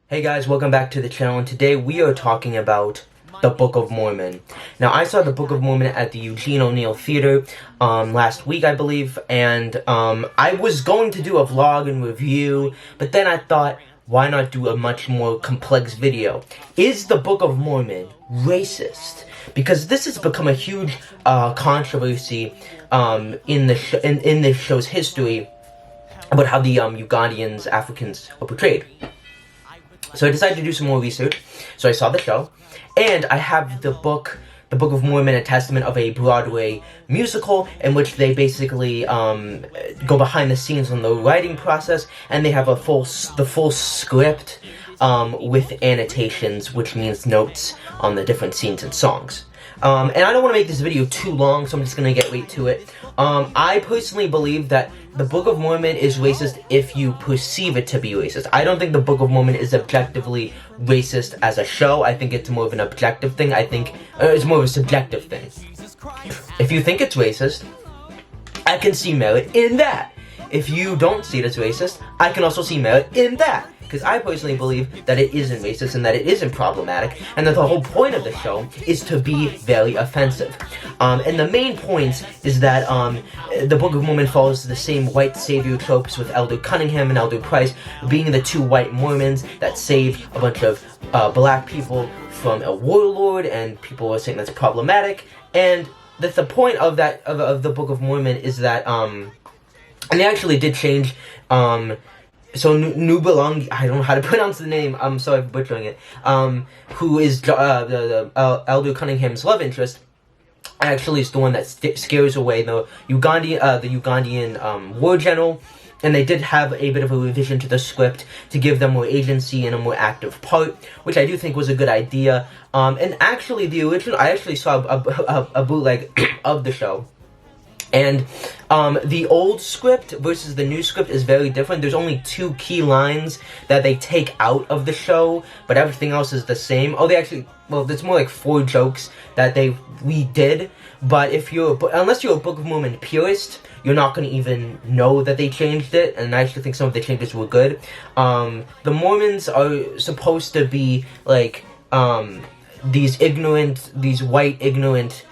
Hey guys, welcome back to the channel, and today we are talking about the Book of Mormon. Now, I saw the Book of Mormon at the Eugene O'Neill Theater last week, I believe, and I was going to do a vlog and review, but then I thought, why not do a much more complex video? Is the Book of Mormon racist? Because this has become a huge controversy in this show's history about how the Ugandan Africans are portrayed. So I decided to do some more research. So I saw the show, and I have the Book of Mormon, a testament of a Broadway musical, in which they basically go behind the scenes on the writing process, and they have the full script with annotations, which means notes on the different scenes and songs. And I don't want to make this video too long, so I'm just going to get right to it. I personally believe that the Book of Mormon is racist if you perceive it to be racist. I don't think the Book of Mormon is objectively racist as a show. I think it's more of an objective thing. I think it's more of a subjective thing. If you think it's racist, I can see merit in that. If you don't see it as racist, I can also see merit in that. Because I personally believe that it isn't racist and that it isn't problematic, and that the whole point of the show is to be very offensive. And the main point is that the Book of Mormon follows the same white savior tropes, with Elder Cunningham and Elder Price being the two white Mormons that saved a bunch of black people from a warlord, and people are saying that's problematic. And that the point of that of the Book of Mormon is that and they actually did change so Nubalong, I don't know how to pronounce the name, I'm sorry for butchering it, who is the Elder Cunningham's love interest, actually is the one that scares away the Ugandan war general, and they did have a bit of a revision to the script to give them more agency and a more active part, which I do think was a good idea. And actually, the original, I actually saw a bootleg of the show. And the old script versus the new script is very different. There's only 2 key lines that they take out of the show, but everything else is the same. Oh, they actually, well, there's more like 4 jokes that they redid. But unless you're a Book of Mormon purist, you're not going to even know that they changed it. And I actually think some of the changes were good. The Mormons are supposed to be like these white ignorant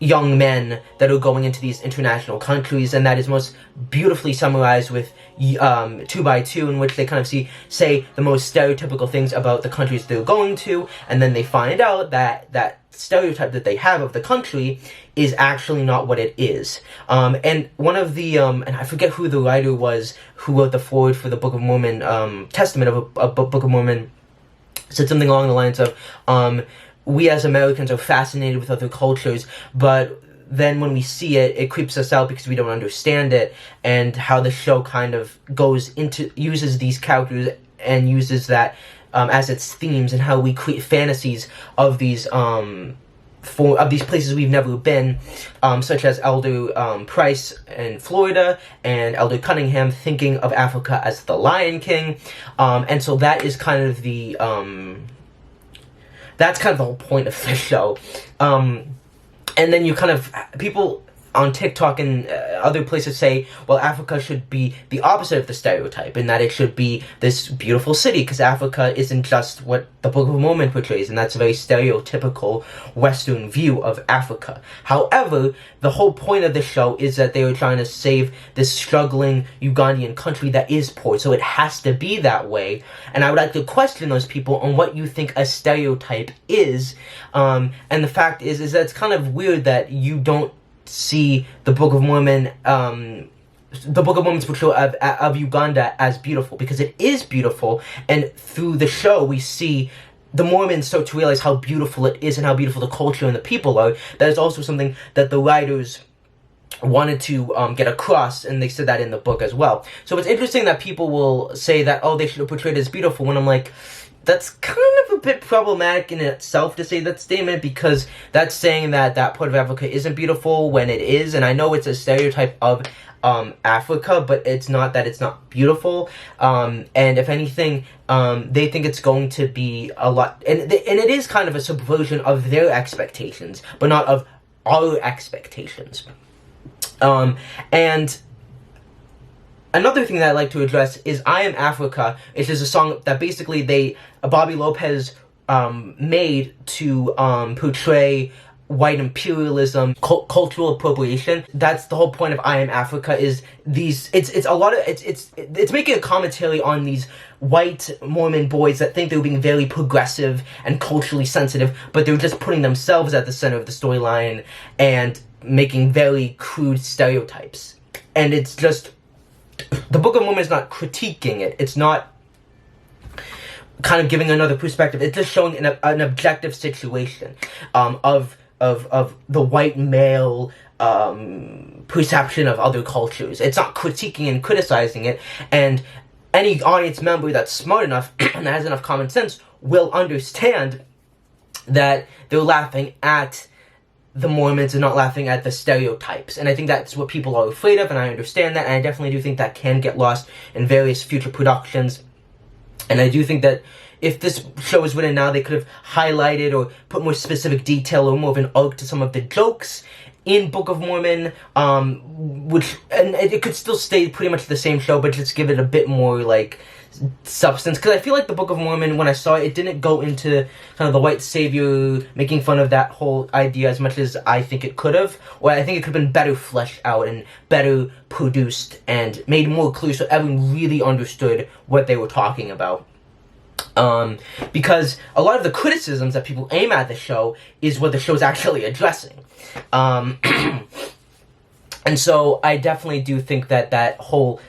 young men that are going into these international countries, and that is most beautifully summarized with 2x2, in which they kind of say the most stereotypical things about the countries they're going to, and then they find out that that stereotype that they have of the country is actually not what it is. And one of the and I forget who the writer was who wrote the foreword for the Book of Mormon, testament of a Book of Mormon, said something along the lines of we as Americans are fascinated with other cultures, but then when we see it, it creeps us out because we don't understand it, and how the show kind of uses these characters and uses that as its themes, and how we create fantasies of these places we've never been, such as Elder Price in Florida and Elder Cunningham thinking of Africa as the Lion King, and so that is kind of the that's kind of the whole point of the show. And then you kind of, people on TikTok and other places say, well, Africa should be the opposite of the stereotype, and that it should be this beautiful city, because Africa isn't just what the Book of Mormon portrays, and that's a very stereotypical Western view of Africa. However, the whole point of the show is that they were trying to save this struggling Ugandan country that is poor, so it has to be that way. And I would like to question those people on what you think a stereotype is, and the fact is that it's kind of weird that you don't see the Book of Mormon, the Book of Mormon's portrayal of Uganda as beautiful, because it is beautiful, and through the show we see the Mormons start to realize how beautiful it is and how beautiful the culture and the people are. That is also something that the writers wanted to get across, and they said that in the book as well. So it's interesting that people will say that, oh, they should have portrayed it as beautiful, when I'm like, that's kind of a bit problematic in itself to say that statement, because that's saying that that part of Africa isn't beautiful when it is. And I know it's a stereotype of Africa, but it's not that it's not beautiful. And if anything, they think it's going to be a lot, and it is kind of a subversion of their expectations, but not of our expectations. And Another thing that I'd like to address is I Am Africa, which is a song that basically Bobby Lopez made to portray white imperialism, cultural appropriation. That's the whole point of I Am Africa, is it's making a commentary on these white Mormon boys that think they're being very progressive and culturally sensitive, but they're just putting themselves at the center of the storyline and making very crude stereotypes. And it's just, the Book of Mormon is not critiquing it. It's not kind of giving another perspective. It's just showing an objective situation of the white male perception of other cultures. It's not critiquing and criticizing it, and any audience member that's smart enough and has enough common sense will understand that they're laughing at the Mormons and not laughing at the stereotypes. And I think that's what people are afraid of, and I understand that, and I definitely do think that can get lost in various future productions. And I do think that if this show was written now, they could have highlighted or put more specific detail or more of an arc to some of the jokes in Book of Mormon, and it could still stay pretty much the same show, but just give it a bit more, like, substance. Because I feel like the Book of Mormon, when I saw it, it didn't go into kind of the white savior, making fun of that whole idea as much as I think it could have. Or I think it could have been better fleshed out and better produced and made more clear so everyone really understood what they were talking about. Because a lot of the criticisms that people aim at the show is what the show's actually addressing. And so I definitely do think that whole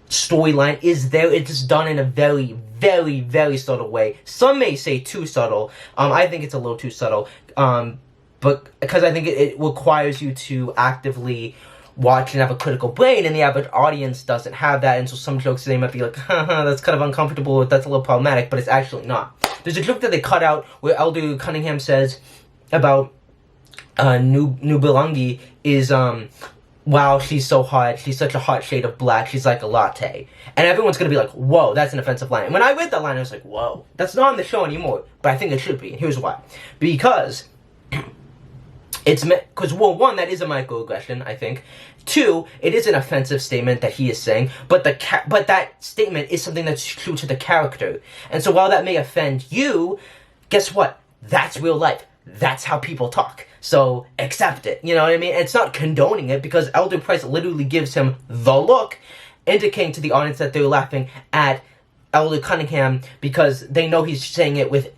storyline is there. It's just done in a very, very, very subtle way. Some may say too subtle. I think it's a little too subtle. But because I think it requires you to actively watch and have a critical brain, and the average audience doesn't have that, and so some jokes they might be like, haha, that's kind of uncomfortable, that's a little problematic, but it's actually not. There's a joke that they cut out where Elder Cunningham says about Nubilangi is, wow, she's so hot, she's such a hot shade of black, she's like a latte. And everyone's gonna be like, whoa, that's an offensive line. And when I read that line, I was like, whoa, that's not on the show anymore, but I think it should be, and here's why. Because well, one, that is a microaggression, I think. Two, it is an offensive statement that he is saying, but that statement is something that's true to the character. And so while that may offend you, guess what? That's real life. That's how people talk. So accept it. You know what I mean? It's not condoning it, because Elder Price literally gives him the look, indicating to the audience that they're laughing at Elder Cunningham because they know he's saying it with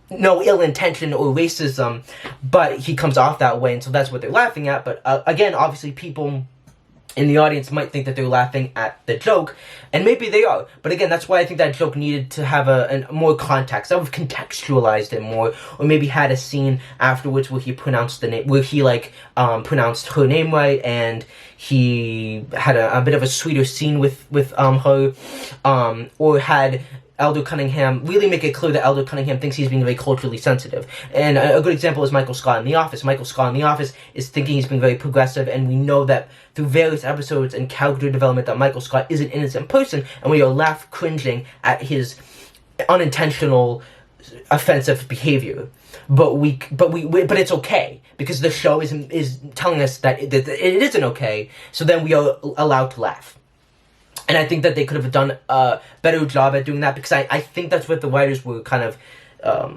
no ill intention or racism, but he comes off that way, and so that's what they're laughing at. But again, obviously people in the audience might think that they're laughing at the joke, and maybe they are. But again, that's why I think that joke needed to have a more context. I would have contextualized it more, or maybe had a scene afterwards where he pronounced the name, where he pronounced her name right, and he had a bit of a sweeter scene with her, or had Elder Cunningham really make it clear that Elder Cunningham thinks he's being very culturally sensitive. And a good example is Michael Scott in The Office. Michael Scott in The Office is thinking he's being very progressive, and we know that through various episodes and character development that Michael Scott is an innocent person, and we are left cringing at his unintentional offensive behavior. But it's okay, because the show is telling us that it isn't okay, so then we are allowed to laugh. And I think that they could have done a better job at doing that, because I think that's what the writers were kind of,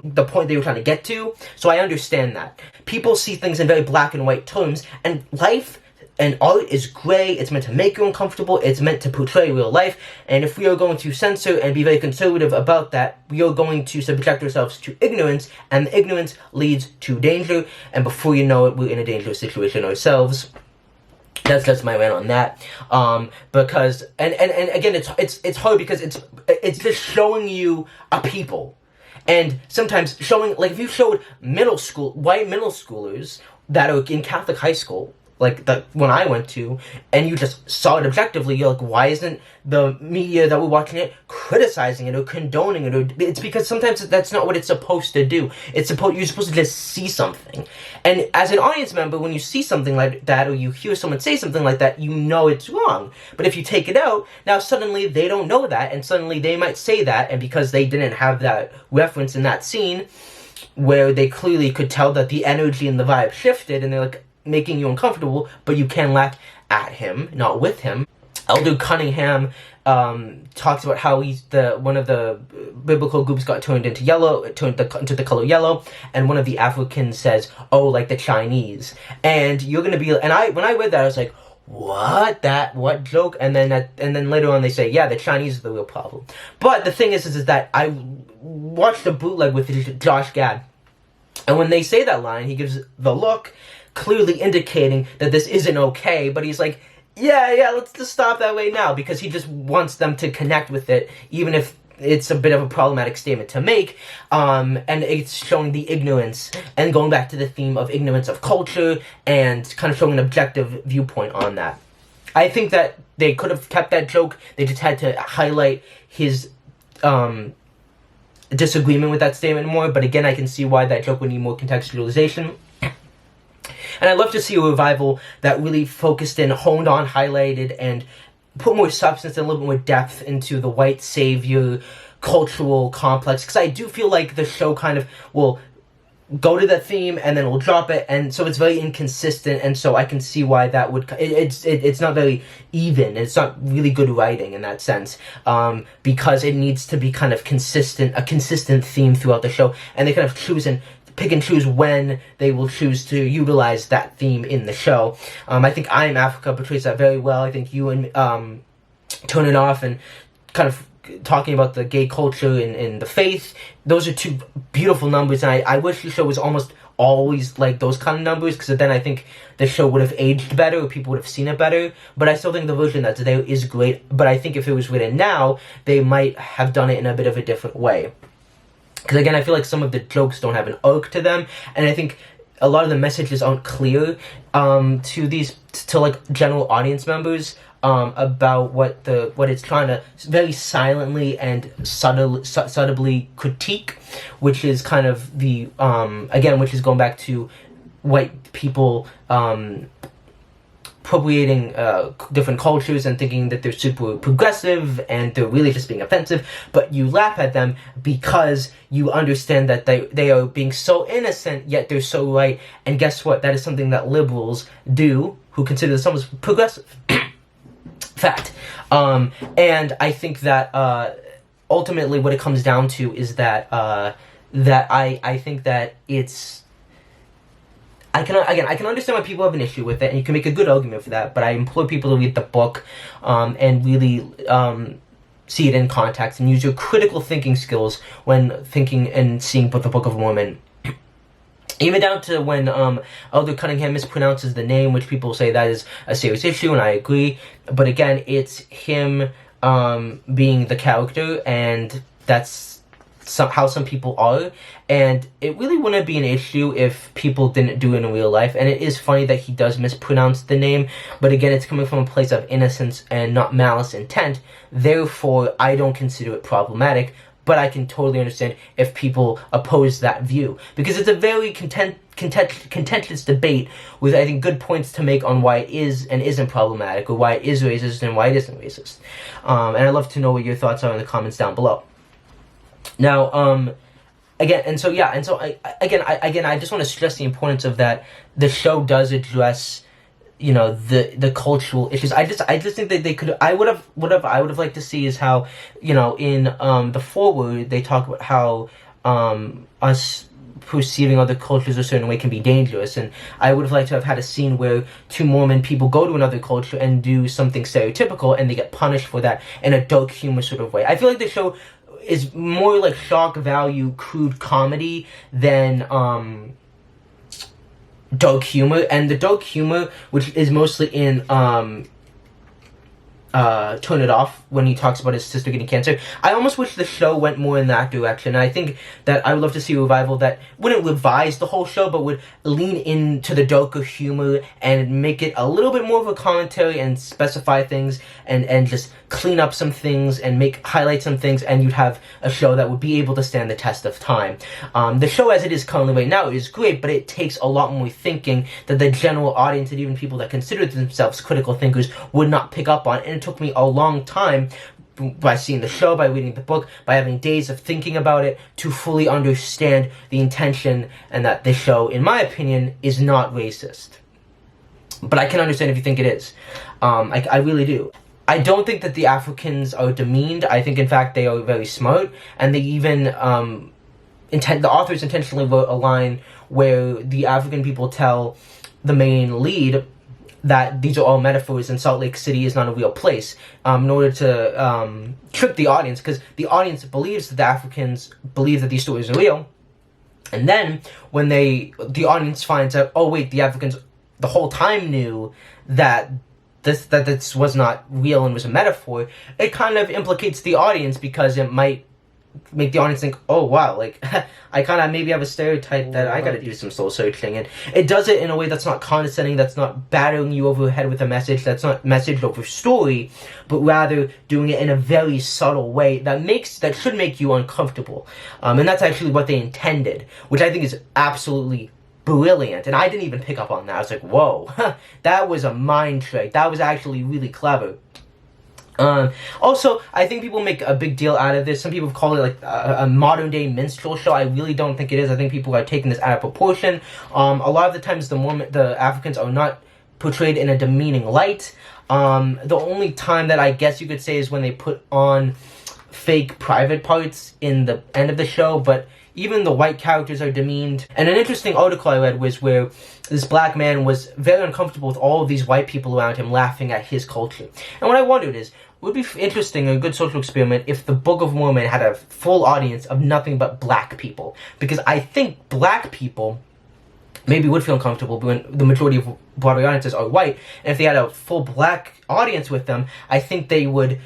the point they were trying to get to. So I understand that. People see things in very black and white terms, and life and art is gray. It's meant to make you uncomfortable. It's meant to portray real life. And if we are going to censor and be very conservative about that, we are going to subject ourselves to ignorance, and ignorance leads to danger. And before you know it, we're in a dangerous situation ourselves. That's just my rant on that. Because and again, it's hard because it's just showing you a people, and sometimes showing, like, if you showed white middle schoolers that are in Catholic high school, like the one I went to, and you just saw it objectively, you're like, why isn't the media that we're watching it criticizing it or condoning it? Or it's because sometimes that's not what it's supposed to do. You're supposed to just see something. And as an audience member, when you see something like that, or you hear someone say something like that, you know it's wrong. But if you take it out, now suddenly they don't know that, and suddenly they might say that, and because they didn't have that reference in that scene, where they clearly could tell that the energy and the vibe shifted, and they're like, making you uncomfortable, but you can laugh at him, not with him. Elder Cunningham talks about how one of the biblical groups got turned into the color yellow, and one of the Africans says, "Oh, like the Chinese." And you're gonna be, when I read that, I was like, what joke? And then later on they say, yeah, the Chinese are the real problem. But the thing is that I watched a bootleg with Josh Gad, and when they say that line, he gives the look, clearly indicating that this isn't okay, but he's like, yeah, let's just stop that way now, because he just wants them to connect with it, even if it's a bit of a problematic statement to make, and it's showing the ignorance, and going back to the theme of ignorance of culture, and kind of showing an objective viewpoint on that. I think that they could have kept that joke, they just had to highlight his disagreement with that statement more, but again, I can see why that joke would need more contextualization. And I'd love to see a revival that really focused in, honed on, highlighted, and put more substance and a little bit more depth into the white savior cultural complex. Because I do feel like the show kind of will go to that theme and then we'll drop it, and so it's very inconsistent. And so I can see why that would. It's not very even. It's not really good writing in that sense, because it needs to be kind of consistent, a consistent theme throughout the show, and they kind of pick and choose when they will choose to utilize that theme in the show. I think I Am Africa portrays that very well. I think you and Turn It Off and kind of talking about the gay culture and the faith, those are two beautiful numbers, and I wish the show was almost always like those kind of numbers, because then I think the show would have aged better, or people would have seen it better. But I still think the version that's there is great, but I think if it was written now, they might have done it in a bit of a different way. Because again, I feel like some of the jokes don't have an arc to them, and I think a lot of the messages aren't clear to like general audience members about what it's trying to very silently and subtly critique, which is kind of the which is going back to white people appropriating different cultures and thinking that they're super progressive and they're really just being offensive, but you laugh at them because you understand that they are being so innocent, yet they're so right. And guess what? That is something that liberals do, who consider themselves progressive. Fact. And I think that ultimately what it comes down to is that I think that it's, I can understand why people have an issue with it, and you can make a good argument for that, but I implore people to read the book and really see it in context and use your critical thinking skills when thinking and seeing the Book of Mormon. Even down to when Elder Cunningham mispronounces the name, which people say that is a serious issue, and I agree. But again, it's him being the character, and that's how some people are, and it really wouldn't be an issue if people didn't do it in real life. And it is funny that he does mispronounce the name, but again, it's coming from a place of innocence and not malice intent. Therefore, I don't consider it problematic, but I can totally understand if people oppose that view, because it's a very contentious debate with, I think, good points to make on why it is and isn't problematic, or why it is racist and why it isn't racist. And I'd love to know what your thoughts are in the comments down below. Now, I just want to stress the importance of that. The show does address, the cultural issues. I just think that they could. I would have liked to see is how, in the foreword they talk about how us perceiving other cultures a certain way can be dangerous, and I would have liked to have had a scene where two Mormon people go to another culture and do something stereotypical, and they get punished for that in a dark humor sort of way. I feel like the show is more like shock value, crude comedy than dark humor, and the dark humor, which is mostly in Turn It Off, when he talks about his sister getting cancer. I almost wish the show went more in that direction. And I think that I would love to see a revival that wouldn't revise the whole show, but would lean into the darker humor and make it a little bit more of a commentary and specify things and just clean up some things and highlight some things, and you'd have a show that would be able to stand the test of time. The show as it is currently right now is great, but it takes a lot more thinking that the general audience and even people that consider themselves critical thinkers would not pick up on. And it took me a long time, by seeing the show, by reading the book, by having days of thinking about it, to fully understand the intention, and that this show, in my opinion, is not racist. But I can understand if you think it is. I really do. I don't think that the Africans are demeaned. I think, in fact, they are very smart, and they even the authors intentionally wrote a line where the African people tell the main lead that these are all metaphors and Salt Lake City is not a real place, in order to trick the audience, because the audience believes that the Africans believe that these stories are real. And then when the audience finds out, oh wait, the Africans the whole time knew that this was not real and was a metaphor, it kind of implicates the audience, because it might make the audience think, oh wow, like, I kind of maybe have a stereotype that I gotta do some soul searching. And it does it in a way that's not condescending, that's not battering you over the head with a message, that's not message over story, but rather doing it in a very subtle way that should make you uncomfortable. And that's actually what they intended, which I think is absolutely brilliant. And I didn't even pick up on that. I was like, whoa, that was a mind trick. That was actually really clever. Also, I think people make a big deal out of this. Some people call it like a modern day minstrel show. I really don't think it is. I think people are taking this out of proportion. A lot of the times the Africans are not portrayed in a demeaning light. The only time that I guess you could say is when they put on fake private parts in the end of the show, but even the white characters are demeaned. And an interesting article I read was where this black man was very uncomfortable with all of these white people around him laughing at his culture. And what I wondered is, it would be interesting, a good social experiment, if the Book of Mormon had a full audience of nothing but black people. Because I think black people maybe would feel uncomfortable when the majority of Broadway audiences are white. And if they had a full black audience with them, I think they would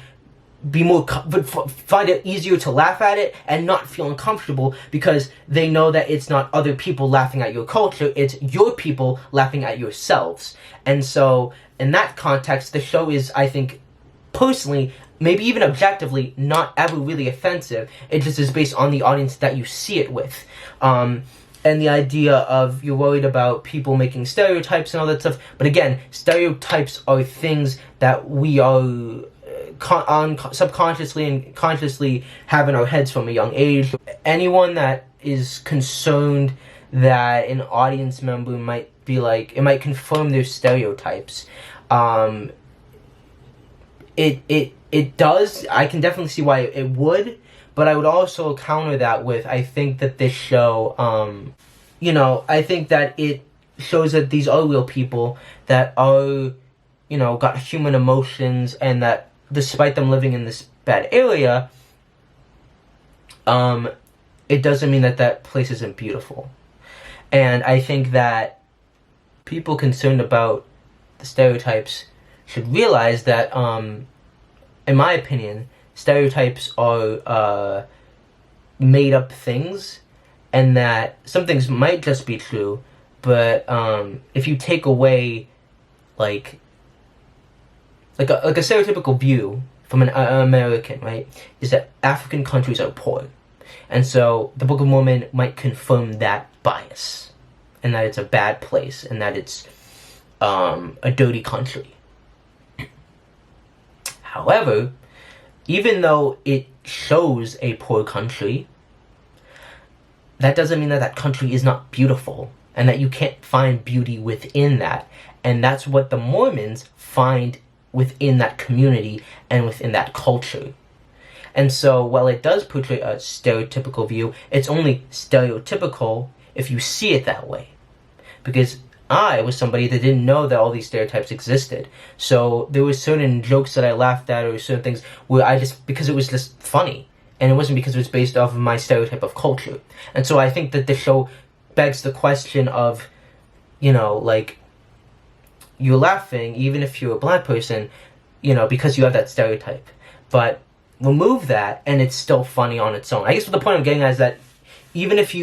be would find it easier to laugh at it and not feel uncomfortable, because they know that it's not other people laughing at your culture, it's your people laughing at yourselves. And so, in that context, the show is, I think, personally, maybe even objectively, not ever really offensive. It just is based on the audience that you see it with. And the idea of you're worried about people making stereotypes and all that stuff. But again, stereotypes are things that we are subconsciously and consciously have in our heads from a young age. Anyone that is concerned that an audience member might be like, it might confirm their stereotypes, it does. I can definitely see why it would, but I would also counter that with, I think that this show, I think that it shows that these are real people that are, got human emotions, and that despite them living in this bad area, it doesn't mean that that place isn't beautiful. And I think that people concerned about the stereotypes should realize that, in my opinion, stereotypes are made up things, and that some things might just be true, but if you take away like a stereotypical view from an American, right, is that African countries are poor. And so the Book of Mormon might confirm that bias, and that it's a bad place, and that it's a dirty country. However, even though it shows a poor country, that doesn't mean that that country is not beautiful, and that you can't find beauty within that. And that's what the Mormons find within that community and within that culture. And so, while it does portray a stereotypical view, it's only stereotypical if you see it that way. Because I was somebody that didn't know that all these stereotypes existed. So there were certain jokes that I laughed at, or certain things where because it was just funny. And it wasn't because it was based off of my stereotype of culture. And so I think that the show begs the question of, like, you're laughing even if you're a black person, because you have that stereotype. But remove that, and it's still funny on its own. I guess what the point I'm getting at is that even if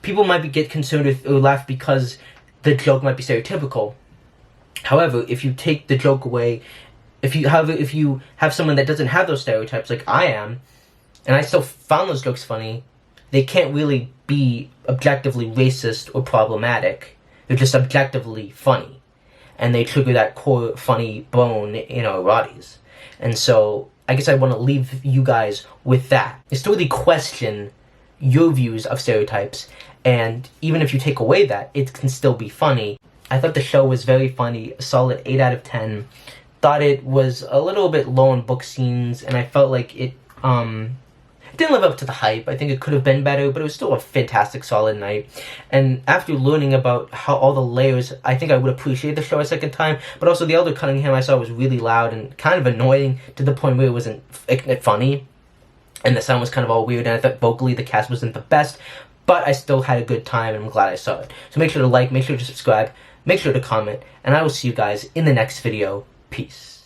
people might get concerned or laugh because the joke might be stereotypical. However, if you take the joke away, if you have someone that doesn't have those stereotypes like I am, and I still found those jokes funny, they can't really be objectively racist or problematic. They're just objectively funny. And they trigger that core funny bone in our bodies. And so, I guess I want to leave you guys with that. Is to really question your views of stereotypes, and even if you take away that, it can still be funny. I thought the show was very funny, a solid 8 out of 10. thought it was a little bit low on book scenes, and I felt like it didn't live up to the hype. I think it could have been better, but it was still a fantastic, solid night. And after learning about how all the layers, I think I would appreciate the show a second time. But also, the Elder Cunningham I saw was really loud and kind of annoying to the point where it wasn't funny. And the sound was kind of all weird, and I thought vocally the cast wasn't the best. But I still had a good time, and I'm glad I saw it. So make sure to like, make sure to subscribe, make sure to comment, and I will see you guys in the next video. Peace.